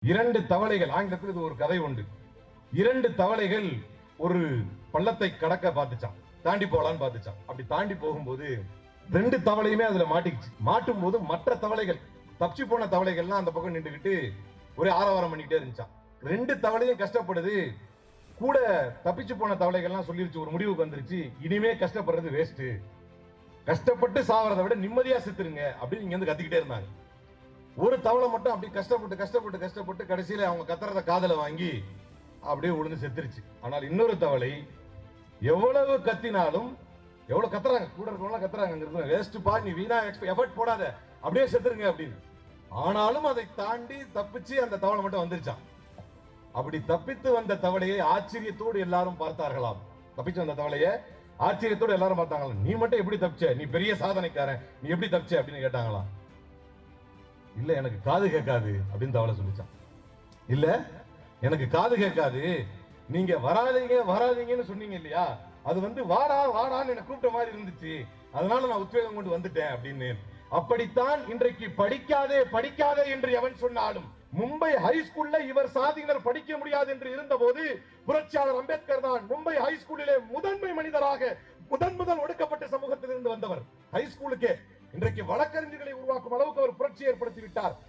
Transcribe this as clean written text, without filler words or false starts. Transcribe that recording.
இரண்டு தவளைகள், ஆங்கிலத்தில் இது ஒரு கதை உண்டு. இரண்டு தவளைகள் ஒரு பள்ளத்தை கடக்க பார்த்துச்சான், தாண்டி போலான்னு பார்த்துச்சான். அப்படி தாண்டி போகும்போது ரெண்டு தவளையுமே அதுல மாட்டிக்கிச்சு. மாட்டும் போது மற்ற தவளைகள், தப்பிச்சு போன தவளைகள்லாம் அந்த பக்கம் நின்றுகிட்டு ஒரே ஆரவாரம் பண்ணிக்கிட்டே இருந்துச்சான். ரெண்டு தவளையும் கஷ்டப்படுது. கூட தப்பிச்சு போன தவளைகள்லாம் சொல்லிருச்சு, ஒரு முடிவுக்கு வந்துருச்சு, இனிமே கஷ்டப்படுறது வேஸ்ட், கஷ்டப்பட்டு சாவறதை விட நிம்மதியா செத்துருங்க அப்படின்னு இங்க வந்து கத்திக்கிட்டே இருந்தாங்க. ஒரு தவளை மட்டும் அப்படி கஷ்டப்பட்டு கடைசியில அவங்க கத்துறத காதல வாங்கி அப்படியே உழுந்து செத்துருச்சு. ஆனால் இன்னொரு தவளை எவ்வளவு கத்தினாலும், எவ்வளவு கத்துறாங்க, கூட இருக்கவங்க கத்துறாங்க, வேஸ்ட் பா, நீ வீணா எஃபர்ட் போடாத, அப்படியே செத்துருங்க அப்படின்னு. ஆனாலும் அதை தாண்டி தப்பிச்சு அந்த தவளை மட்டும் வந்துருச்சான். அப்படி தப்பித்து வந்த தவளையை ஆச்சரியத்தோடு எல்லாரும் பார்த்தார்களாம். தப்பிச்சு வந்த தவளையை ஆச்சரியத்தோடு எல்லாரும் பார்த்தாங்களாம். நீ மட்டும் எப்படி தப்பிச்ச, நீ பெரிய சாதனைக்காரன், நீ எப்படி தப்பிச்ச அப்படின்னு கேட்டாங்களாம். இல்ல எனக்கு காது கேட்காது அப்படின்னு தவளை சொல்லிச்சான். இல்ல எனக்கு காது கேட்காது, நீங்க வராதீங்க வராதீங்கன்னு சொன்னீங்க இல்லையா, அது வந்து வாடா வாடான்னு என்ன கூப்பிட்ட மாதிரி இருந்துச்சு, அதனால நான் உத்வேகம் கொண்டு வந்துட்டேன் அப்படின்னு. அப்படித்தான் இன்றைக்கு படிக்காதே படிக்காதே என்று எவன் சொன்னாலும், மும்பை ஹைஸ்கூல்ல இவர் சாதியினர் படிக்க முடியாது என்று இருந்த போது புரட்சியாளர் அம்பேத்கர் தான் மும்பை ஹைஸ்கூலிலே முதன்மை மனிதராக முதல் ஒடுக்கப்பட்ட சமூகத்தில் இருந்து வந்தவர். ஹைஸ்கூலுக்கே இன்றைக்கு வழக்கறிஞர்களை உருவாக்கும் அளவுக்கு அவர் புரட்சி ஏற்படுத்தி விட்டார்.